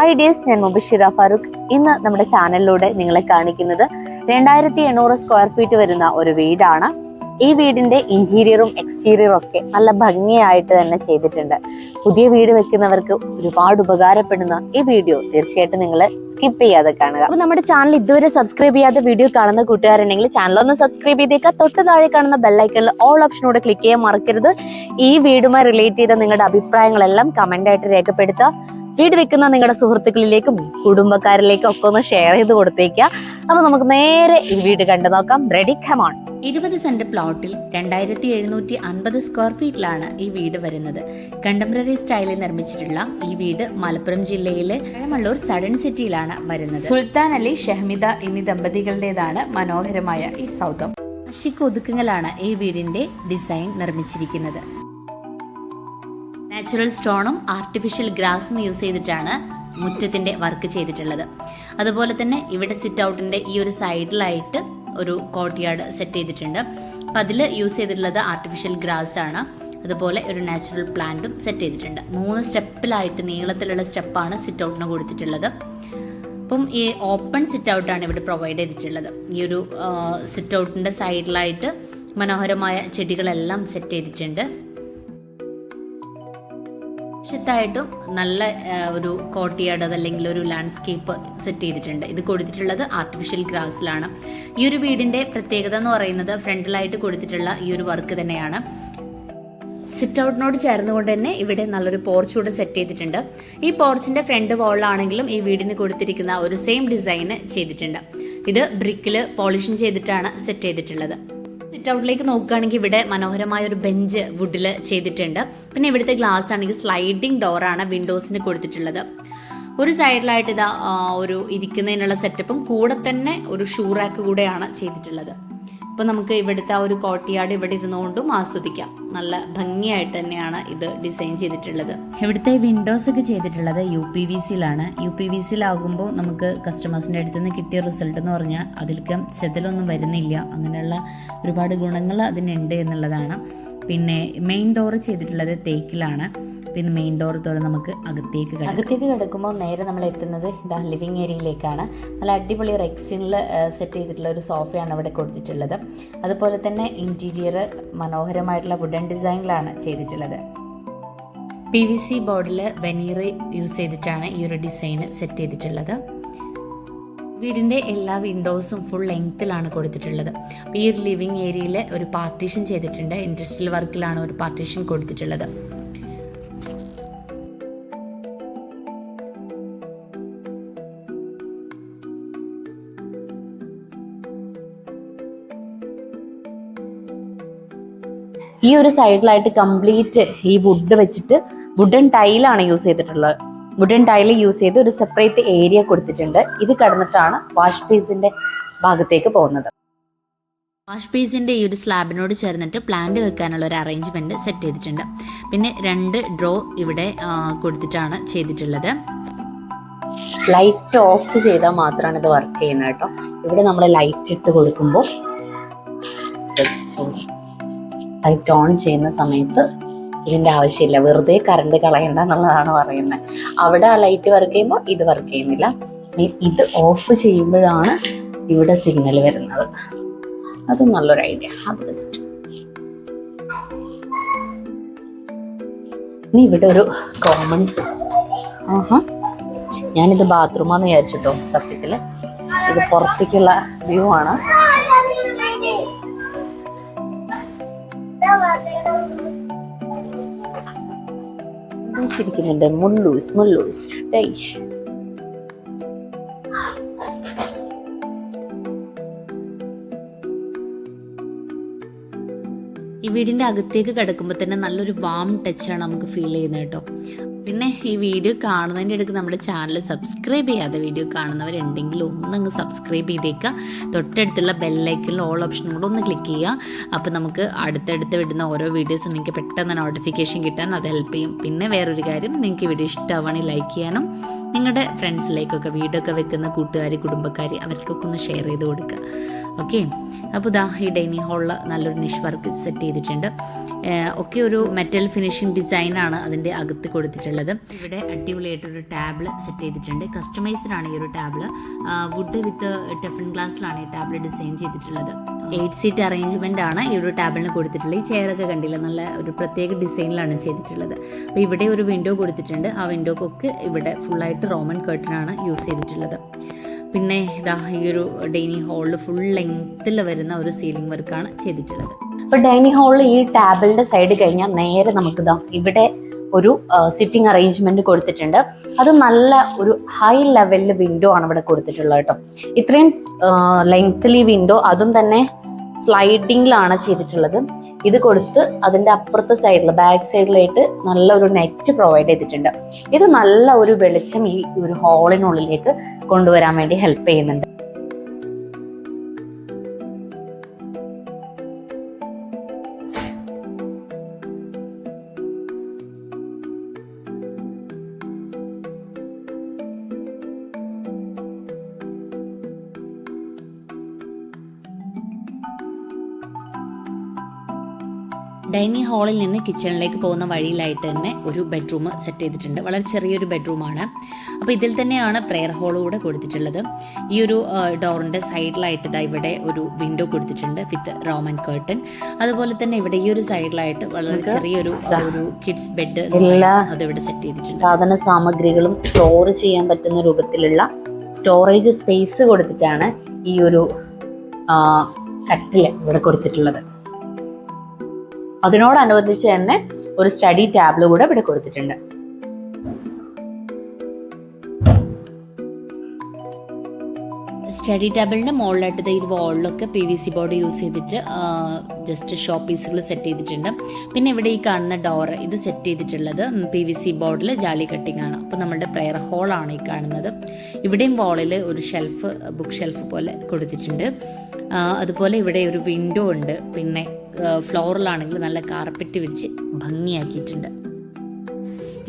Hi dears, ഞാൻ Mubashira Farooq. ഇന്ന് നമ്മുടെ ചാനലിലൂടെ നിങ്ങളെ കാണിക്കുന്നത് 2800 സ്ക്വയർ ഫീറ്റ് വരുന്ന ഒരു വീടാണ്. ഈ വീടിന്റെ ഇന്റീരിയറും എക്സ്റ്റീരിയറും ഒക്കെ നല്ല ഭംഗിയായിട്ട് തന്നെ ചെയ്തിട്ടുണ്ട്. പുതിയ വീട് വെക്കുന്നവർക്ക് ഒരുപാട് ഉപകാരപ്പെടുന്ന ഈ വീഡിയോ തീർച്ചയായിട്ടും നിങ്ങൾ സ്കിപ്പ് ചെയ്യാതെ കാണുക. അപ്പൊ നമ്മുടെ ചാനൽ ഇതുവരെ സബ്സ്ക്രൈബ് ചെയ്യാതെ വീഡിയോ കാണുന്ന കൂട്ടുകാരുണ്ടെങ്കിൽ ചാനൽ ഒന്ന് സബ്സ്ക്രൈബ് ചെയ്തേക്കുക. തൊട്ട് താഴെ കാണുന്ന ബെല്ലൈക്കണിൽ ഓൾ ഓപ്ഷനോട് ക്ലിക്ക് ചെയ്യാൻ മറക്കരുത്. ഈ വീടുമായി റിലേറ്റ് ചെയ്ത നിങ്ങളുടെ അഭിപ്രായങ്ങളെല്ലാം കമന്റ് ആയിട്ട് രേഖപ്പെടുത്തുക. വീട് വെക്കുന്ന നിങ്ങളുടെ സുഹൃത്തുക്കളിലേക്കും കുടുംബക്കാരിലേക്കും ഒക്കെ ഒന്ന് ഷെയർ ചെയ്ത് കൊടുത്തേക്കുക. അപ്പൊ നമുക്ക് നേരെ ഈ വീട് കണ്ടു നോക്കാം. Ready, come on. 20 സെന്റ് പ്ലോട്ടിൽ 2750 സ്ക്വയർ ഫീറ്റിലാണ് ഈ വീട് വരുന്നത്. കണ്ടംപററി സ്റ്റൈലിൽ നിർമ്മിച്ചിട്ടുള്ള ഈ വീട് മലപ്പുറം ജില്ലയിലെ പഴമള്ളൂർ സഡൻ സിറ്റിയിലാണ് വരുന്നത്. സുൽത്താൻ അലി ഷഹ്മിദ എന്നീ ദമ്പതികളുടേതാണ് മനോഹരമായ ഈ സൗധം. അഷിക് ഒതുക്കങ്ങളാണ് ഈ വീടിന്റെ ഡിസൈൻ നിർമ്മിച്ചിരിക്കുന്നത്. നാച്ചുറൽ സ്റ്റോണും ആർട്ടിഫിഷ്യൽ ഗ്രാസും യൂസ് ചെയ്തിട്ടാണ് മുറ്റത്തിന്റെ വർക്ക് ചെയ്തിട്ടുള്ളത്. അതുപോലെ തന്നെ ഇവിടെ സിറ്റ് ഔട്ടിന്റെ ഈ ഒരു സൈഡിലായിട്ട് ഒരു കോർട്ട്യാർഡ് സെറ്റ് ചെയ്തിട്ടുണ്ട്. അപ്പം അതിൽ യൂസ് ചെയ്തിട്ടുള്ളത് ആർട്ടിഫിഷ്യൽ ഗ്രാസ് ആണ്. അതുപോലെ ഒരു നാച്ചുറൽ പ്ലാന്റും സെറ്റ് ചെയ്തിട്ടുണ്ട്. 3 സ്റ്റെപ്പിലായിട്ട് നീളത്തിലുള്ള സ്റ്റെപ്പാണ് സിറ്റ് ഔട്ടിന് കൊടുത്തിട്ടുള്ളത്. അപ്പം ഈ ഓപ്പൺ സിറ്റ് ഔട്ടാണ് ഇവിടെ പ്രൊവൈഡ് ചെയ്തിട്ടുള്ളത്. ഈ ഒരു സിറ്റ് ഔട്ടിന്റെ സൈഡിലായിട്ട് മനോഹരമായ ചെടികളെല്ലാം സെറ്റ് ചെയ്തിട്ടുണ്ട്. ായിട്ടും നല്ല ഒരു കോർട്ട്യാർഡ് അതല്ലെങ്കിൽ ഒരു ലാൻഡ്സ്കേപ്പ് സെറ്റ് ചെയ്തിട്ടുണ്ട്. ഇത് കൊടുത്തിട്ടുള്ളത് ആർട്ടിഫിഷ്യൽ ഗ്രാസിലാണ്. ഈ ഒരു വീടിന്റെ പ്രത്യേകത എന്ന് പറയുന്നത് ഫ്രണ്ടിലായിട്ട് കൊടുത്തിട്ടുള്ള ഈ ഒരു വർക്ക് തന്നെയാണ്. സിറ്റ് ഔട്ടിനോട് ചേർന്നുകൊണ്ട് തന്നെ ഇവിടെ നല്ലൊരു പോർച്ച് കൂടെ സെറ്റ് ചെയ്തിട്ടുണ്ട്. ഈ പോർച്ചിന്റെ ഫ്രണ്ട് വാളിലാണെങ്കിലും ഈ വീടിന് കൊടുത്തിരിക്കുന്ന ഒരു സെയിം ഡിസൈന് ചെയ്തിട്ടുണ്ട്. ഇത് ബ്രിക്കിൽ പോളിഷിംഗ് ചെയ്തിട്ടാണ് സെറ്റ് ചെയ്തിട്ടുള്ളത്. സിറ്റ് ഔട്ടിലേക്ക് നോക്കുകയാണെങ്കിൽ ഇവിടെ മനോഹരമായ ഒരു ബെഞ്ച് വുഡിൽ ചെയ്തിട്ടുണ്ട്. പിന്നെ ഇവിടുത്തെ ഗ്ലാസ് ആണെങ്കിൽ സ്ലൈഡിംഗ് ഡോറാണ് വിൻഡോസിന് കൊടുത്തിട്ടുള്ളത്. ഒരു സൈഡിലായിട്ട് ഇതാ ഒരു ഇരിക്കുന്നതിനുള്ള സെറ്റപ്പും കൂടെ തന്നെ ഒരു ഷൂ റാക്ക് കൂടെയാണ് ചെയ്തിട്ടുള്ളത്. അപ്പോൾ നമുക്ക് ഇവിടുത്തെ ആ ഒരു കോർട്ട്യാർഡ് ഇവിടെ ഇരുന്നുകൊണ്ടും ആസ്വദിക്കാം. നല്ല ഭംഗിയായിട്ട് തന്നെയാണ് ഇത് ഡിസൈൻ ചെയ്തിട്ടുള്ളത്. ഇവിടുത്തെ വിൻഡോസ് ഒക്കെ ചെയ്തിട്ടുള്ളത് UPVCയിലാണ്. UPVCയിലാകുമ്പോൾ നമുക്ക് കസ്റ്റമേഴ്സിൻ്റെ അടുത്ത് നിന്ന് കിട്ടിയ റിസൾട്ട് എന്ന് പറഞ്ഞാൽ അതിലേക്ക് ചെതലൊന്നും വരുന്നില്ല. അങ്ങനെയുള്ള ഒരുപാട് ഗുണങ്ങൾ അതിനുണ്ട് എന്നുള്ളതാണ്. പിന്നെ മെയിൻ ഡോർ ചെയ്തിട്ടുള്ളത് തേക്കിലാണ്. പിന്നെ മെയിൻ ഡോർ തുറന്ന് നമുക്ക് അകത്തേക്ക് കിടക്കുമ്പോൾ നേരെ നമ്മൾ എത്തുന്നത് ഇതാ ലിവിങ് ഏരിയയിലേക്കാണ്. നല്ല അടിപൊളി റെക്സിനിൽ സെറ്റ് ചെയ്തിട്ടുള്ള ഒരു സോഫയാണ് അവിടെ കൊടുത്തിട്ടുള്ളത്. അതുപോലെ തന്നെ ഇൻറ്റീരിയർ മനോഹരമായിട്ടുള്ള വുഡൻ ഡിസൈനിലാണ് ചെയ്തിട്ടുള്ളത്. PVC ബോർഡിൽ വെനീർ യൂസ് ചെയ്തിട്ടാണ് ഈ ഒരു ഡിസൈൻ സെറ്റ് ചെയ്തിട്ടുള്ളത്. വീടിൻ്റെ എല്ലാ വിൻഡോസും ഫുൾ ലെങ്ത്തിലാണ് കൊടുത്തിട്ടുള്ളത്. അപ്പോൾ ഈ ഒരു ലിവിങ് ഏരിയയിൽ ഒരു പാർട്ടീഷൻ ചെയ്തിട്ടുണ്ട്. ഇൻഡസ്ട്രിയൽ വർക്കിലാണ് ഒരു പാർട്ടീഷൻ കൊടുത്തിട്ടുള്ളത്. ഈ ഒരു സൈഡിലായിട്ട് കംപ്ലീറ്റ് ഈ വുഡ് വെച്ചിട്ട് വുഡൻ ടൈലാണ് യൂസ് ചെയ്തിട്ടുള്ളത്. വുഡൻ ടൈല് യൂസ് ചെയ്ത് ഒരു സെപ്പറേറ്റ് ഏരിയ കൊടുത്തിട്ടുണ്ട്. ഇത് കടന്നിട്ടാണ് വാഷ് ബേസിന്റെ ഭാഗത്തേക്ക് പോകുന്നത്. വാഷ് ബേസിന്റെ ഈ ഒരു സ്ലാബിനോട് ചേർന്നിട്ട് പ്ലാന്റ് വെക്കാനുള്ള ഒരു അറേഞ്ച്മെന്റ് സെറ്റ് ചെയ്തിട്ടുണ്ട്. പിന്നെ 2 ഡ്രോ ഇവിടെ കൊടുത്തിട്ടാണ് ചെയ്തിട്ടുള്ളത്. ലൈറ്റ് ഓഫ് ചെയ്താൽ മാത്രമാണ് ഇത് വർക്ക് ചെയ്യുന്നത് കേട്ടോ. ഇവിടെ നമ്മൾ ലൈറ്റ് ഇട്ട് കൊടുക്കുമ്പോൾ ലൈറ്റ് ഓൺ ചെയ്യുന്ന സമയത്ത് ഇതിൻ്റെ ആവശ്യമില്ല, വെറുതെ കറണ്ട് കളയണ്ട എന്നുള്ളതാണ് പറയുന്നത്. അവിടെ ആ ലൈറ്റ് വർക്ക് ചെയ്യുമ്പോൾ ഇത് വർക്ക് ചെയ്യുന്നില്ല. ഇത് ഓഫ് ചെയ്യുമ്പോഴാണ് ഇവിടെ സിഗ്നൽ വരുന്നത്. അത് നല്ലൊരു ഐഡിയ, അത് ബെസ്റ്റ്. ഇനി ഇവിടെ ഒരു കോമൺ, ഞാനിത് ബാത്റൂമാന്ന് വിചാരിച്ചിട്ടോ. സത്യത്തിൽ ഇത് പുറത്തേക്കുള്ള വ്യൂ ആണ്. ശരിക്കുന്നുണ്ട് മുള്ളൂസ്. ഈ വീടിൻ്റെ അകത്തേക്ക് കിടക്കുമ്പോൾ തന്നെ നല്ലൊരു വാം ടച്ചാണ് നമുക്ക് ഫീൽ ചെയ്യുന്നത് കേട്ടോ. പിന്നെ ഈ വീഡിയോ കാണുന്നതിൻ്റെ ഇടയ്ക്ക് നമ്മുടെ ചാനൽ സബ്സ്ക്രൈബ് ചെയ്യാതെ വീഡിയോ കാണുന്നവരുണ്ടെങ്കിൽ ഒന്നങ്ങ് സബ്സ്ക്രൈബ് ചെയ്തേക്കുക. തൊട്ടടുത്തുള്ള ബെല്ലൈക്കണിൽ ഓൾ ഓപ്ഷനും കൂടെ ഒന്ന് ക്ലിക്ക് ചെയ്യുക. അപ്പോൾ നമുക്ക് അടുത്തടുത്ത് വിടുന്ന ഓരോ വീഡിയോസും നിങ്ങൾക്ക് പെട്ടെന്ന് നോട്ടിഫിക്കേഷൻ കിട്ടാൻ അത് ഹെൽപ്പ് ചെയ്യും. പിന്നെ വേറൊരു കാര്യം, നിങ്ങൾക്ക് വീഡിയോ ഇഷ്ടമാണെങ്കിൽ ലൈക്ക് ചെയ്യാനും നിങ്ങളുടെ ഫ്രണ്ട്സിലേക്കൊക്കെ വീടൊക്കെ വെക്കുന്ന കൂട്ടുകാർ കുടുംബക്കാർ അവർക്കൊക്കെ ഒന്ന് ഷെയർ ചെയ്ത് കൊടുക്കുക. ഓക്കെ, അപ്പോൾ ഇതാ ഈ ഡൈനിങ് ഹാളിൽ നല്ലൊരു നിഷ് വർക്ക് സെറ്റ് ചെയ്തിട്ടുണ്ട്. ഒക്കെ ഒരു മെറ്റൽ ഫിനിഷിംഗ് ഡിസൈനാണ് അതിൻ്റെ അകത്ത് കൊടുത്തിട്ടുള്ളത്. ഇവിടെ അടിപൊളിയായിട്ടൊരു ടാബിൾ സെറ്റ് ചെയ്തിട്ടുണ്ട്. കസ്റ്റമൈസ്ഡ് ആണ് ഈ ഒരു ടാബിൾ. വുഡ് വിത്ത് ടെഫൻ ഗ്ലാസ്സിലാണ് ഈ ടാബിൾ ഡിസൈൻ ചെയ്തിട്ടുള്ളത്. 8 സീറ്റ് അറേഞ്ച്മെൻ്റ് ആണ് ഈ ഒരു ടാബിളിന് കൊടുത്തിട്ടുള്ളത്. ഈ ചെയറൊക്കെ കണ്ടില്ല, നല്ല ഒരു പ്രത്യേക ഡിസൈനിലാണ് ചെയ്തിട്ടുള്ളത്. അപ്പോൾ ഇവിടെ ഒരു വിൻഡോ കൊടുത്തിട്ടുണ്ട്. ആ വിൻഡോക്കൊക്കെ ഇവിടെ ഫുള്ളായിട്ട് റോമൻ കർട്ടനാണ് യൂസ് ചെയ്തിട്ടുള്ളത്. പിന്നെ ഇതാ ഈ ഒരു ഡൈനിങ് ഹാളിൽ ഫുൾ ലെങ്ത്തിൽ വരുന്ന ഒരു സീലിംഗ് വർക്കാണ് ചെയ്തിട്ടുള്ളത്. അപ്പോൾ ഡൈനിങ് ഹാളിൽ ഈ ടാബിളിൻ്റെ സൈഡ് കഴിഞ്ഞാൽ നേരെ നമുക്കിതാ ഇവിടെ ഒരു സിറ്റിംഗ് അറേഞ്ച്മെന്റ് കൊടുത്തിട്ടുണ്ട്. അത് നല്ല ഒരു ഹൈ ലെവലിൽ വിൻഡോ ആണ് ഇവിടെ കൊടുത്തിട്ടുള്ളത് കേട്ടോ. ഇത്രയും ലെങ്ത്ലി വിൻഡോ, അതും തന്നെ സ്ലൈഡിങ്ങിലാണ് ചെയ്തിട്ടുള്ളത്. ഇത് കൊടുത്ത് അതിൻ്റെ അപ്പുറത്തെ സൈഡിൽ ബാക്ക് സൈഡിലായിട്ട് നല്ല ഒരു നെറ്റ് പ്രൊവൈഡ് ചെയ്തിട്ടുണ്ട്. ഇത് നല്ല ഒരു വെളിച്ചം ഈ ഒരു ഹാളിനുള്ളിലേക്ക് കൊണ്ടുവരാൻ വേണ്ടി ഹെൽപ്പ് ചെയ്യുന്നുണ്ട്. ഡൈനിങ് ഹാളിൽ നിന്ന് കിച്ചണിലേക്ക് പോകുന്ന വഴിയിലായിട്ട് തന്നെ ഒരു ബെഡ്റൂം സെറ്റ് ചെയ്തിട്ടുണ്ട്. വളരെ ചെറിയൊരു ബെഡ്റൂമാണ്. അപ്പോൾ ഇതിൽ തന്നെയാണ് പ്രെയർ ഹോൾ കൂടെ കൊടുത്തിട്ടുള്ളത്. ഈ ഒരു ഡോറിൻ്റെ സൈഡിലായിട്ട് ഇതാ ഇവിടെ ഒരു വിൻഡോ കൊടുത്തിട്ടുണ്ട് വിത്ത് റോമൻ കർട്ടൻ. അതുപോലെ തന്നെ ഇവിടെ ഈ ഒരു സൈഡിലായിട്ട് വളരെ ചെറിയൊരു കിഡ്സ് ബെഡ് അതിവിടെ സെറ്റ് ചെയ്തിട്ടുണ്ട്. സാധന സാമഗ്രികളും സ്റ്റോർ ചെയ്യാൻ പറ്റുന്ന രൂപത്തിലുള്ള സ്റ്റോറേജ് സ്പേസ് കൊടുത്തിട്ടാണ് ഈ ഒരു കട്ടിൽ ഇവിടെ കൊടുത്തിട്ടുള്ളത്. അതിനോടനുബന്ധിച്ച് തന്നെ ഒരു സ്റ്റഡി ടാബിൾ കൂടെ ഇവിടെ കൊടുത്തിട്ടുണ്ട്. സ്റ്റഡി ടേബിളിൻ്റെ മുകളിലായിട്ട് ഈ വാളിലൊക്കെ PVC ബോർഡ് യൂസ് ചെയ്തിട്ട് ജസ്റ്റ് ഷോ പീസുകൾ സെറ്റ് ചെയ്തിട്ടുണ്ട്. പിന്നെ ഇവിടെ ഈ കാണുന്ന ഡോറ് ഇത് സെറ്റ് ചെയ്തിട്ടുള്ളത് PVC ബോർഡിൽ ജാലി കട്ടിംഗ് ആണ്. അപ്പോൾ നമ്മുടെ പ്രെയർ ഹോളാണ് ഈ കാണുന്നത്. ഇവിടെയും വാളിൽ ഒരു ഷെൽഫ്, ബുക്ക് ഷെൽഫ് പോലെ കൊടുത്തിട്ടുണ്ട്. അതുപോലെ ഇവിടെ ഒരു വിൻഡോ ഉണ്ട്. പിന്നെ ഫ്ലോറിലാണെങ്കിൽ നല്ല കാർപ്പറ്റ് വെച്ച് ഭംഗിയാക്കിയിട്ടുണ്ട്.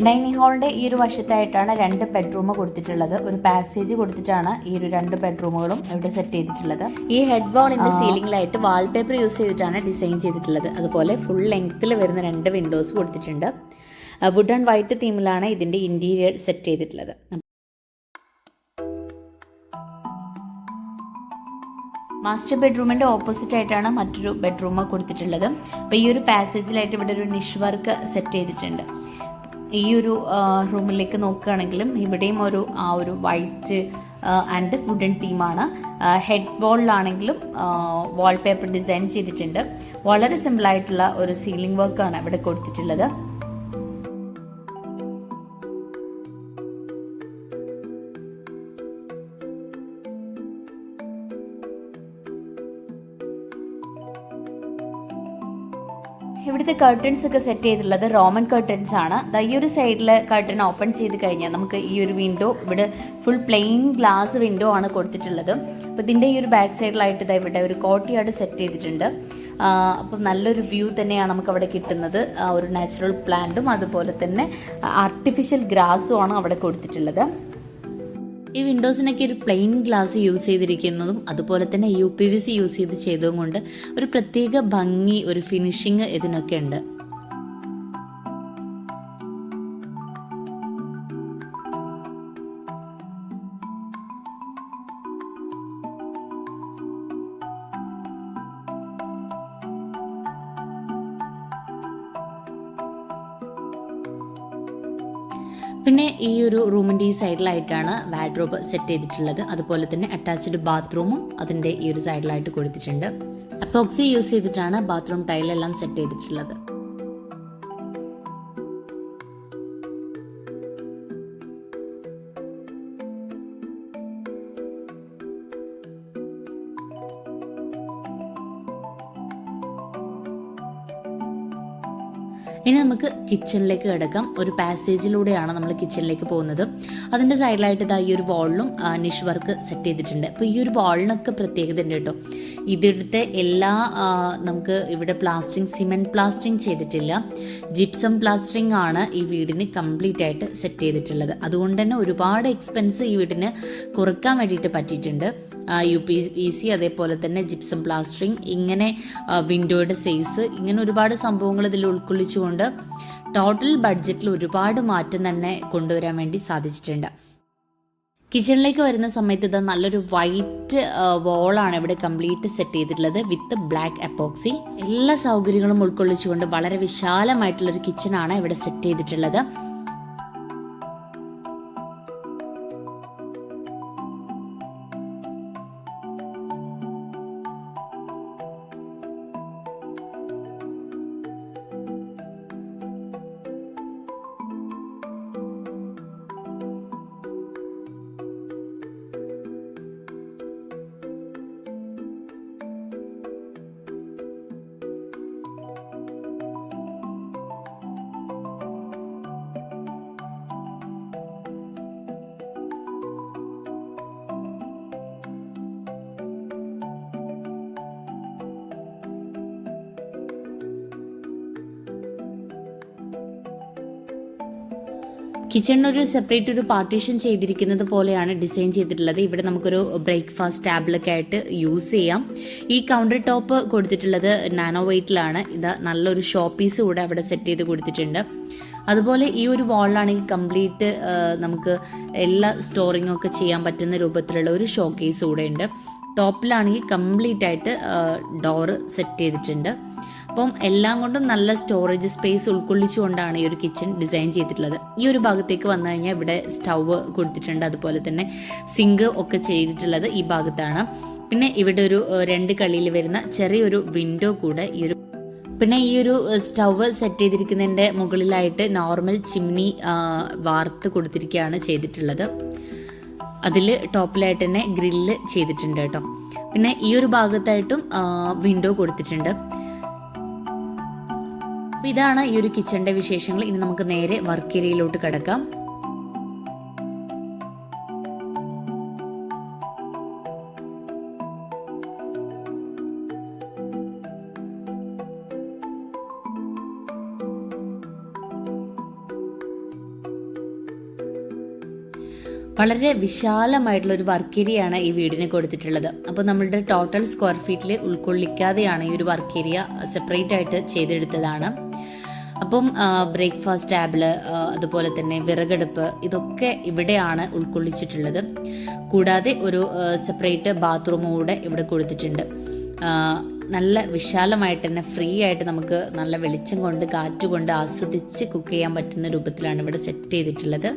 ഡൈനിങ് ഹാളിൻ്റെ ഈ ഒരു വശത്തായിട്ടാണ് 2 ബെഡ്റൂം കൊടുത്തിട്ടുള്ളത്. ഒരു പാസേജ് കൊടുത്തിട്ടാണ് ഈ ഒരു 2 ബെഡ്റൂമുകളും ഇവിടെ സെറ്റ് ചെയ്തിട്ടുള്ളത്. ഈ ഹെഡ് വാളിൻ്റെ സീലിംഗിലായിട്ട് വാൾപേപ്പർ യൂസ് ചെയ്തിട്ടാണ് ഡിസൈൻ ചെയ്തിട്ടുള്ളത്. അതുപോലെ ഫുൾ ലെങ്ത്തിൽ വരുന്ന 2 വിൻഡോസ് കൊടുത്തിട്ടുണ്ട്. വുഡ് ആൻഡ് വൈറ്റ് തീമിലാണ് ഇതിൻ്റെ ഇൻറ്റീരിയർ സെറ്റ് ചെയ്തിട്ടുള്ളത്. മാസ്റ്റർ ബെഡ്റൂമിൻ്റെ ഓപ്പോസിറ്റ് ആയിട്ടാണ് മറ്റൊരു ബെഡ്റൂം കൊടുത്തിട്ടുള്ളത്. അപ്പോൾ ഈ ഒരു പാസേജിലായിട്ട് ഇവിടെ ഒരു നിഷ് വർക്ക് സെറ്റ് ചെയ്തിട്ടുണ്ട്. ഈ ഒരു റൂമിലേക്ക് നോക്കുകയാണെങ്കിലും ഇവിടെയും ഒരു വൈറ്റ് ആൻഡ് വുഡൻ തീമാണ്. ഹെഡ് വാളിലാണെങ്കിലും വാൾപേപ്പർ ഡിസൈൻ ചെയ്തിട്ടുണ്ട്. വളരെ സിമ്പിളായിട്ടുള്ള ഒരു സീലിംഗ് വർക്കാണ് ഇവിടെ കൊടുത്തിട്ടുള്ളത്. ഇവിടുത്തെ കർട്ടൻസ് ഒക്കെ സെറ്റ് ചെയ്തിട്ടുള്ളത് റോമൻ കർട്ടൻസ് ആണ്. ഈ ഒരു സൈഡിൽ കർട്ടൻ ഓപ്പൺ ചെയ്ത് കഴിഞ്ഞാൽ നമുക്ക് ഈ ഒരു വിൻഡോ ഇവിടെ ഫുൾ പ്ലെയിൻ ഗ്ലാസ് വിൻഡോ ആണ് കൊടുത്തിട്ടുള്ളത്. അപ്പോൾ ഇതിൻ്റെ ഈ ഒരു ബാക്ക് സൈഡിലായിട്ട് ഇവിടെ ഒരു കോർട്ട്യാർഡ് സെറ്റ് ചെയ്തിട്ടുണ്ട്. അപ്പം നല്ലൊരു വ്യൂ തന്നെയാണ് നമുക്ക് അവിടെ കിട്ടുന്നത്. ഒരു നാച്ചുറൽ പ്ലാന്റും അതുപോലെ തന്നെ ആർട്ടിഫിഷ്യൽ ഗ്രാസും ആണ് അവിടെ കൊടുത്തിട്ടുള്ളത്. ഈ വിൻഡോസിനൊക്കെ ഒരു പ്ലെയിൻ ഗ്ലാസ് യൂസ് ചെയ്തിരിക്കുന്നതും അതുപോലെ തന്നെ UPVC യൂസ് ചെയ്തതും കൊണ്ട് ഒരു പ്രത്യേക ഭംഗി, ഒരു ഫിനിഷിങ് ഇതിനൊക്കെ ഉണ്ട്. പിന്നെ ഈ ഒരു റൂമിൻ്റെ ഈ സൈഡിലായിട്ടാണ് വാർഡ്രോബ് സെറ്റ് ചെയ്തിട്ടുള്ളത്. അതുപോലെ തന്നെ അറ്റാച്ച്ഡ് ബാത്റൂമും അതിൻ്റെ ഈ ഒരു സൈഡിലായിട്ട് കൊടുത്തിട്ടുണ്ട്. എപ്പോക്സി യൂസ് ചെയ്തിട്ടാണ് ബാത്റൂം ടൈലെല്ലാം സെറ്റ് ചെയ്തിട്ടുള്ളത്. ഇനി നമുക്ക് കിച്ചണിലേക്ക് കിടക്കാം. ഒരു പാസേജിലൂടെയാണ് നമ്മൾ കിച്ചണിലേക്ക് പോകുന്നത്. അതിൻ്റെ സൈഡിലായിട്ട് ഈ ഒരു വാളിലും നിഷ് വർക്ക് സെറ്റ് ചെയ്തിട്ടുണ്ട്. അപ്പോൾ ഈ ഒരു വാളിനൊക്കെ പ്രത്യേകത ഉണ്ട് കേട്ടോ. ഇതിടുത്തെ എല്ലാ നമുക്ക് ഇവിടെ സിമെൻറ്റ് പ്ലാസ്റ്ററിങ് ചെയ്തിട്ടില്ല, ജിപ്സം പ്ലാസ്റ്ററിങ് ആണ് ഈ വീടിന് കംപ്ലീറ്റ് ആയിട്ട് സെറ്റ് ചെയ്തിട്ടുള്ളത്. അതുകൊണ്ട് തന്നെ ഒരുപാട് എക്സ്പെൻസ് ഈ വീടിന് കുറക്കാൻ വേണ്ടിയിട്ട് പറ്റിയിട്ടുണ്ട്. UPVC, അതേപോലെ തന്നെ ജിപ്സം പ്ലാസ്റ്ററിങ്, ഇങ്ങനെ വിൻഡോയുടെ സൈസ്, ഇങ്ങനെ ഒരുപാട് സംഭവങ്ങൾ ഇതിൽ ഉൾക്കൊള്ളിച്ചുകൊണ്ട് ടോട്ടൽ ബഡ്ജറ്റിൽ ഒരുപാട് മാറ്റം തന്നെ കൊണ്ടുവരാൻ വേണ്ടി സാധിച്ചിട്ടുണ്ട്. കിച്ചണിലേക്ക് വരുന്ന സമയത്ത് ഇത് നല്ലൊരു വൈറ്റ് വോളാണ് ഇവിടെ കംപ്ലീറ്റ് സെറ്റ് ചെയ്തിട്ടുള്ളത് വിത്ത് ബ്ലാക്ക് എപ്പോക്സി. എല്ലാ സൗകര്യങ്ങളും ഉൾക്കൊള്ളിച്ചുകൊണ്ട് വളരെ വിശാലമായിട്ടുള്ളൊരു കിച്ചണാണ് ഇവിടെ സെറ്റ് ചെയ്തിട്ടുള്ളത്. കിച്ചണിനൊരു സെപ്പറേറ്റ് ഒരു പാർട്ടീഷൻ ചെയ്തിരിക്കുന്നത് പോലെയാണ് ഡിസൈൻ ചെയ്തിട്ടുള്ളത്. ഇവിടെ നമുക്കൊരു ബ്രേക്ക്ഫാസ്റ്റ് ടാബിളൊക്കെ ആയിട്ട് യൂസ് ചെയ്യാം. ഈ കൗണ്ടർ ടോപ്പ് കൊടുത്തിട്ടുള്ളത് നാനോ വെയ്റ്റിലാണ്. ഇത് നല്ലൊരു ഷോ പീസ് കൂടെ അവിടെ സെറ്റ് ചെയ്ത് കൊടുത്തിട്ടുണ്ട്. അതുപോലെ ഈ ഒരു വാളിലാണെങ്കിൽ കംപ്ലീറ്റ് നമുക്ക് എല്ലാ സ്റ്റോറിങ്ങും ഒക്കെ ചെയ്യാൻ പറ്റുന്ന രൂപത്തിലുള്ള ഒരു ഷോ കേസ് കൂടെ ഉണ്ട്. ടോപ്പിലാണെങ്കിൽ കംപ്ലീറ്റ് ആയിട്ട് ഡോറ് സെറ്റ് ചെയ്തിട്ടുണ്ട്. അപ്പം എല്ലാം കൊണ്ടും നല്ല സ്റ്റോറേജ് സ്പേസ് ഉൾക്കൊള്ളിച്ചുകൊണ്ടാണ് ഈ ഒരു കിച്ചൺ ഡിസൈൻ ചെയ്തിട്ടുള്ളത്. ഈ ഒരു ഭാഗത്തേക്ക് വന്നു കഴിഞ്ഞാൽ ഇവിടെ സ്റ്റൗവ് കൊടുത്തിട്ടുണ്ട്. അതുപോലെ തന്നെ സിങ്ക് ഒക്കെ ചെയ്തിട്ടുള്ളത് ഈ ഭാഗത്താണ്. പിന്നെ ഇവിടെ ഒരു 2 കളിയിൽ വരുന്ന ചെറിയൊരു വിൻഡോ കൂടെ പിന്നെ ഈ ഒരു സ്റ്റൗവ് സെറ്റ് ചെയ്തിരിക്കുന്നതിൻ്റെ മുകളിലായിട്ട് നോർമൽ ചിമ്നി വാർത്ത് കൊടുത്തിരിക്കുകയാണ് ചെയ്തിട്ടുള്ളത്. അതിൽ ടോപ്പിലായിട്ട് തന്നെ ഗ്രില്ല് ചെയ്തിട്ടുണ്ട് കേട്ടോ. പിന്നെ ഈ ഒരു ഭാഗത്തായിട്ടും വിൻഡോ കൊടുത്തിട്ടുണ്ട്. ഇതാണ് ഈ ഒരു കിച്ചണിന്റെ വിശേഷങ്ങൾ. ഇനി നമുക്ക് നേരെ വർക്ക് ഏരിയയിലോട്ട് കിടക്കാം. വളരെ വിശാലമായിട്ടുള്ള ഒരു വർക്ക് ഏരിയയാണ് ഈ വീടിന് കൊടുത്തിട്ടുള്ളത്. അപ്പോൾ നമ്മളുടെ ടോട്ടൽ സ്ക്വയർ ഫീറ്റിൽ ഉൾക്കൊള്ളിക്കാതെയാണ് ഈ ഒരു വർക്ക് ഏരിയ സെപ്പറേറ്റ് ആയിട്ട് ചെയ്തെടുത്തതാണ്. അപ്പം ബ്രേക്ക്ഫാസ്റ്റ് ടാബിള്, അതുപോലെ തന്നെ വിറകടുപ്പ്, ഇതൊക്കെ ഇവിടെയാണ് ഉൾക്കൊള്ളിച്ചിട്ടുള്ളത്. കൂടാതെ ഒരു സെപ്പറേറ്റ് ബാത്റൂം കൂടെ ഇവിടെ കൊടുത്തിട്ടുണ്ട്. നല്ല വിശാലമായിട്ട് തന്നെ ഫ്രീ ആയിട്ട് നമുക്ക് നല്ല വെളിച്ചം കൊണ്ട് കാറ്റുകൊണ്ട് ആസ്വദിച്ച് കുക്ക് ചെയ്യാൻ പറ്റുന്ന രൂപത്തിലാണ് ഇവിടെ സെറ്റ് ചെയ്തിട്ടുള്ളത്.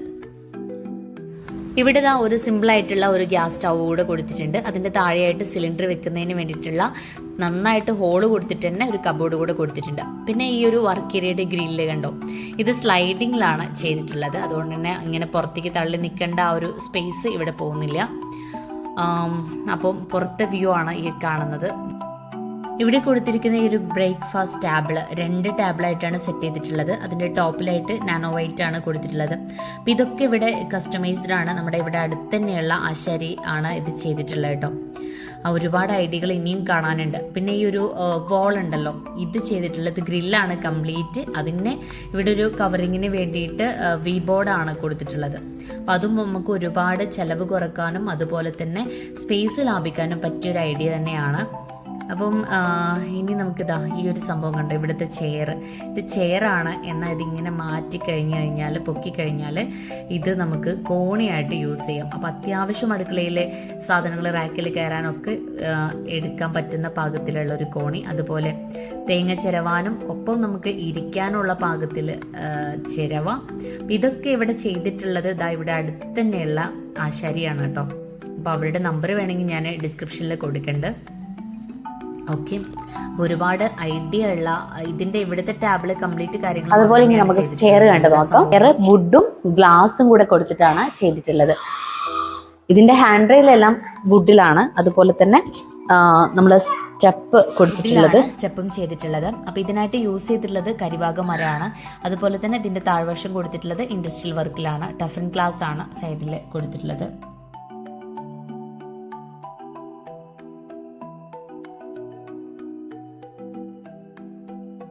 ഇവിടെ ഒരു സിമ്പിളായിട്ടുള്ള ഒരു ഗ്യാസ് സ്റ്റൗ കൂടെ കൊടുത്തിട്ടുണ്ട്. അതിൻ്റെ താഴെയായിട്ട് സിലിണ്ടർ വെക്കുന്നതിന് വേണ്ടിയിട്ടുള്ള നന്നായിട്ട് ഹോള് കൊടുത്തിട്ട് തന്നെ ഒരു കബോർഡ് കൂടെ കൊടുത്തിട്ടുണ്ട്. പിന്നെ ഈ ഒരു വർക്ക് ഏരിയയുടെ ഗ്രില്ല് കണ്ടോ, ഇത് സ്ലൈഡിങ്ങിലാണ് ചെയ്തിട്ടുള്ളത്. അതുകൊണ്ട് തന്നെ ഇങ്ങനെ പുറത്തേക്ക് തള്ളി നിൽക്കേണ്ട ആ ഒരു സ്പേസ് ഇവിടെ പോകുന്നില്ല. അപ്പം പുറത്തെ വ്യൂ ആണ് ഈ കാണുന്നത്. ഇവിടെ കൊടുത്തിരിക്കുന്ന ഈ ഒരു ബ്രേക്ക്ഫാസ്റ്റ് ടാബിള് 2 ടാബിളായിട്ടാണ് സെറ്റ് ചെയ്തിട്ടുള്ളത്. അതിൻ്റെ ടോപ്പിലായിട്ട് നാനോ വൈറ്റ് ആണ് കൊടുത്തിട്ടുള്ളത്. അപ്പം ഇതൊക്കെ ഇവിടെ കസ്റ്റമൈസ്ഡ് ആണ്. നമ്മുടെ ഇവിടെ അടുത്ത് തന്നെയുള്ള ആശാരി ആണ് ഇത് ചെയ്തിട്ടുള്ളത് കേട്ടോ. ഒരുപാട് ഐഡിയകൾ ഇനിയും കാണാനുണ്ട്. പിന്നെ ഈ ഒരു വോൾ ഉണ്ടല്ലോ, ഇത് ചെയ്തിട്ടുള്ളത് ഗ്രില്ലാണ് കംപ്ലീറ്റ്. അതിന് ഇവിടെ ഒരു കവറിങ്ങിന് വേണ്ടിയിട്ട് വി ബോർഡാണ് കൊടുത്തിട്ടുള്ളത്. അപ്പം അതും നമുക്ക് ഒരുപാട് ചിലവ് കുറക്കാനും അതുപോലെ തന്നെ സ്പേസ് ലാഭിക്കാനും പറ്റിയൊരു ഐഡിയ തന്നെയാണ്. അപ്പം ഇനി നമുക്കിതാ ഈ ഒരു സംഭവം കണ്ടോ, ഇവിടുത്തെ ഇത് ചെയറാണ്. എന്നാൽ ഇതിങ്ങനെ മാറ്റി കഴിഞ്ഞാൽ പൊക്കിക്കഴിഞ്ഞാൽ ഇത് നമുക്ക് കോണിയായിട്ട് യൂസ് ചെയ്യാം. അപ്പോൾ അത്യാവശ്യം അടുക്കളയിലെ സാധനങ്ങൾ റാക്കിൽ കയറാനൊക്കെ എടുക്കാൻ പറ്റുന്ന പാകത്തിലുള്ള ഒരു കോണി. അതുപോലെ തേങ്ങ ചിരവാനും ഒപ്പം നമുക്ക് ഇരിക്കാനുള്ള പാകത്തിൽ ചിരവ. ഇതൊക്കെ ഇവിടെ ചെയ്തിട്ടുള്ളത് ഇവിടെ അടുത്ത് തന്നെയുള്ള ആശാരിയാണ് കേട്ടോ. അപ്പോൾ അവരുടെ നമ്പർ വേണമെങ്കിൽ ഞാൻ ഡിസ്ക്രിപ്ഷനിൽ കൊടുക്കുന്നുണ്ട്. ഓക്കെ, ഒരുപാട് ഐഡിയ ഉള്ള ഇതിന്റെ ഇവിടുത്തെ ടാബിള് കംപ്ലീറ്റ് കാര്യങ്ങൾ. അതുപോലെ ഇനി നമുക്ക് സ്റ്റെയർ കണ്ടു നോക്കാം. സ്റ്റെയർ വുഡും ഗ്ലാസും കൂടെ കൊടുത്തിട്ടാണ് ചെയ്തിട്ടുള്ളത്. ഇതിന്റെ ഹാൻഡ് റെയിലെല്ലാം വുഡിലാണ്. അതുപോലെ തന്നെ നമ്മൾ സ്റ്റെപ്പ് കൊടുത്തിട്ടുള്ളത്, സ്റ്റെപ്പും ചെയ്തിട്ടുള്ളത്. അപ്പോൾ ഇതിനായിട്ട് യൂസ് ചെയ്തിട്ടുള്ളത് കരിവാക മരമാണ്. അതുപോലെ തന്നെ ഇതിന്റെ താഴ്വശം കൊടുത്തിട്ടുള്ളത് ഇൻഡസ്ട്രിയൽ വർക്കിലാണ്. ടഫൻ ഗ്ലാസ് ആണ് സൈഡിൽ കൊടുത്തിട്ടുള്ളത്.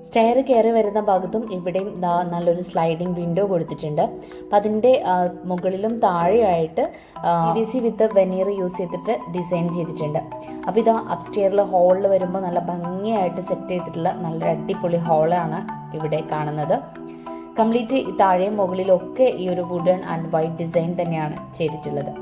സ്റ്റെയർ കയറി വരുന്ന ഭാഗത്തും ഇവിടെയും നല്ലൊരു സ്ലൈഡിങ് വിൻഡോ കൊടുത്തിട്ടുണ്ട്. അപ്പം അതിൻ്റെ മുകളിലും താഴെയായിട്ട് PVC വിത്ത് വെനീർ യൂസ് ചെയ്തിട്ട് ഡിസൈൻ ചെയ്തിട്ടുണ്ട്. അപ്പോൾ ഇതാ അപ്സ്റ്റെയറിൽ ഹോളിൽ വരുമ്പോൾ നല്ല ഭംഗിയായിട്ട് സെറ്റ് ചെയ്തിട്ടുള്ള നല്ലൊരു അടിപൊളി ഹോളാണ് ഇവിടെ കാണുന്നത്. കംപ്ലീറ്റ് താഴെയും മുകളിലൊക്കെ ഈ ഒരു വുഡൻ ആൻഡ് വൈറ്റ് ഡിസൈൻ തന്നെയാണ് ചെയ്തിട്ടുള്ളത്.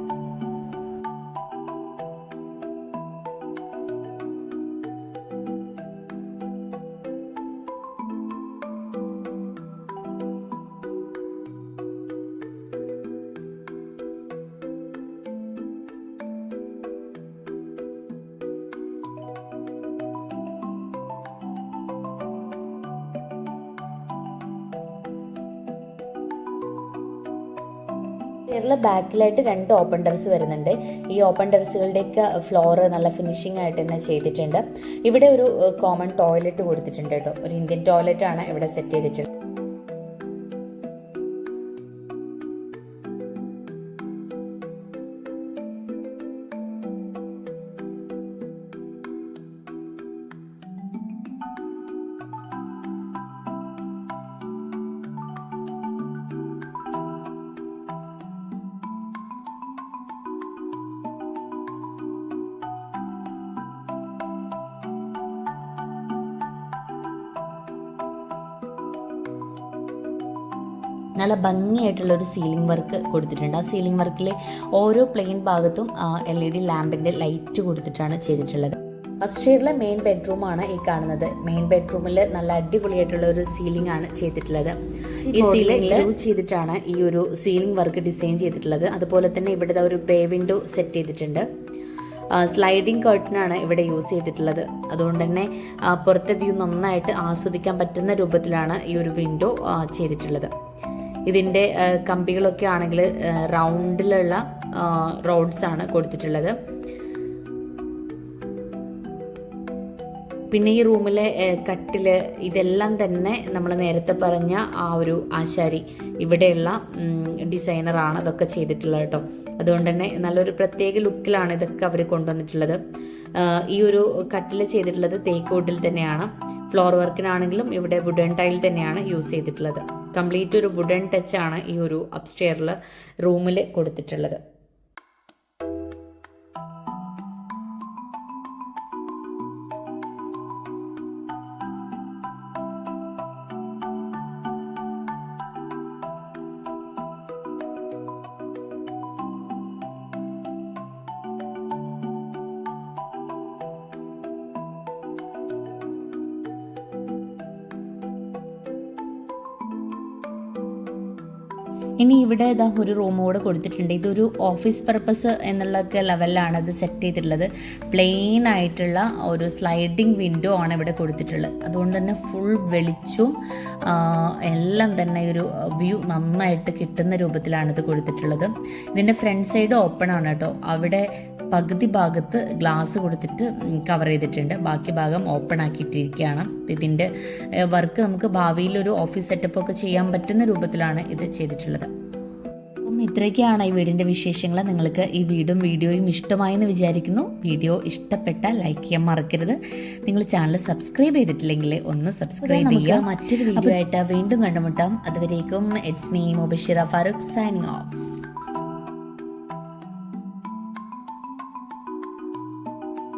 സ്റ്റെയറിൽ ബാക്കിലായിട്ട് 2 ഓപ്പൺ ടെറസ് വരുന്നുണ്ട്. ഈ ഓപ്പൺ ടെറസുകളുടെയൊക്കെ ഫ്ലോറ് നല്ല ഫിനിഷിംഗ് ആയിട്ട് തന്നെ ചെയ്തിട്ടുണ്ട്. ഇവിടെ ഒരു കോമൺ ടോയ്ലറ്റ് കൊടുത്തിട്ടുണ്ട് കേട്ടോ. ഒരു ഇന്ത്യൻ ടോയ്ലറ്റ് ആണ് ഇവിടെ സെറ്റ് ചെയ്തിട്ടുള്ളത്. നല്ല ഭംഗിയായിട്ടുള്ളൊരു സീലിംഗ് വർക്ക് കൊടുത്തിട്ടുണ്ട്. ആ സീലിംഗ് വർക്കിൽ ഓരോ പ്ലെയിൻ ഭാഗത്തും LED ലാമ്പിൻ്റെ ലൈറ്റ് കൊടുത്തിട്ടാണ് ചെയ്തിട്ടുള്ളത്. അപ്സ്റ്റെയറിലെ മെയിൻ ബെഡ്റൂമാണ് ഈ കാണുന്നത്. മെയിൻ ബെഡ്റൂമിൽ നല്ല അടിപൊളിയായിട്ടുള്ള ഒരു സീലിംഗ് ആണ് ചെയ്തിട്ടുള്ളത്. ഈ സീലിംഗിൽ യൂസ് ചെയ്തിട്ടാണ് ഈ ഒരു സീലിംഗ് വർക്ക് ഡിസൈൻ ചെയ്തിട്ടുള്ളത്. അതുപോലെ തന്നെ ഇവിടെ ഒരു ബേ വിൻഡോ സെറ്റ് ചെയ്തിട്ടുണ്ട്. സ്ലൈഡിങ് കർട്ടനാണ് ഇവിടെ യൂസ് ചെയ്തിട്ടുള്ളത്. അതുകൊണ്ട് തന്നെ പുറത്തെ വ്യൂ നന്നായിട്ട് ആസ്വദിക്കാൻ പറ്റുന്ന രൂപത്തിലാണ് ഈ ഒരു വിൻഡോ ചെയ്തിട്ടുള്ളത്. ഇതിൻ്റെ കമ്പികളൊക്കെ ആണെങ്കിൽ റൗണ്ടിലുള്ള റോഡ്സ് ആണ് കൊടുത്തിട്ടുള്ളത്. പിന്നെ ഈ റൂമിലെ കട്ടില് ഇതെല്ലാം തന്നെ നമ്മൾ നേരത്തെ പറഞ്ഞ ആ ഒരു ആശാരി ഇവിടെയുള്ള ഡിസൈനറാണ് അതൊക്കെ ചെയ്തിട്ടുള്ളത് കേട്ടോ. അതുകൊണ്ട് തന്നെ നല്ലൊരു പ്രത്യേക ലുക്കിലാണ് ഇതൊക്കെ അവർ കൊണ്ടുവന്നിട്ടുള്ളത്. ഈ ഒരു കട്ടിൽ ചെയ്തിട്ടുള്ളത് തേക്ക് വുഡിൽ തന്നെയാണ്. ഫ്ലോർ വർക്കിനാണെങ്കിലും ഇവിടെ വുഡൻ ടൈൽ തന്നെയാണ് യൂസ് ചെയ്തിട്ടുള്ളത്. കംപ്ലീറ്റ് ഒരു വുഡൻ ടച്ച് ആണ് ഈ ഒരു അപ്സ്റ്റെയറിൽ റൂമിൽ കൊടുത്തിട്ടുള്ളത്. ഇനി ഇവിടെ ഇതാ ഒരു റൂം കൂടെ കൊടുത്തിട്ടുണ്ട്. ഇതൊരു ഓഫീസ് പർപ്പസ് എന്നുള്ള ലെവലിലാണ് ഇത് സെറ്റ് ചെയ്തിട്ടുള്ളത്. പ്ലെയിൻ ആയിട്ടുള്ള ഒരു സ്ലൈഡിങ് വിൻഡോ ആണ് ഇവിടെ കൊടുത്തിട്ടുള്ളത്. അതുകൊണ്ട് തന്നെ ഫുൾ വെളിച്ചവും എല്ലാം തന്നെ ഒരു വ്യൂ നന്നായിട്ട് കിട്ടുന്ന രൂപത്തിലാണ് ഇത് കൊടുത്തിട്ടുള്ളത്. ഇതിൻ്റെ ഫ്രണ്ട് സൈഡ് ഓപ്പൺ ആണ് കേട്ടോ. അവിടെ പകുതി ഭാഗത്ത് ഗ്ലാസ് കൊടുത്തിട്ട് കവർ ചെയ്തിട്ടുണ്ട്. ബാക്കി ഭാഗം ഓപ്പൺ ആക്കിയിട്ടിരിക്കുകയാണ്. ഇതിൻ്റെ വർക്ക് നമുക്ക് ഭാവിയിൽ ഒരു ഓഫീസ് സെറ്റപ്പ് ഒക്കെ ചെയ്യാൻ പറ്റുന്ന രൂപത്തിലാണ് ഇത് ചെയ്തിട്ടുള്ളത്. അപ്പം ഇത്രയൊക്കെയാണ് ഈ വീടിൻ്റെ വിശേഷങ്ങൾ. നിങ്ങൾക്ക് ഈ വീഡിയോയും ഇഷ്ടമായെന്ന് വിചാരിക്കുന്നു. വീഡിയോ ഇഷ്ടപ്പെട്ടാൽ ലൈക്ക് ചെയ്യാൻ മറക്കരുത്. നിങ്ങൾ ചാനൽ സബ്സ്ക്രൈബ് ചെയ്തിട്ടില്ലെങ്കിൽ ഒന്ന് സബ്സ്ക്രൈബ് ചെയ്യുക. മറ്റൊരു വീഡിയോ ആയിട്ട് വീണ്ടും കണ്ടുമുട്ടാം. അതുവരേക്കും it's me Mubashira Farooq signing of.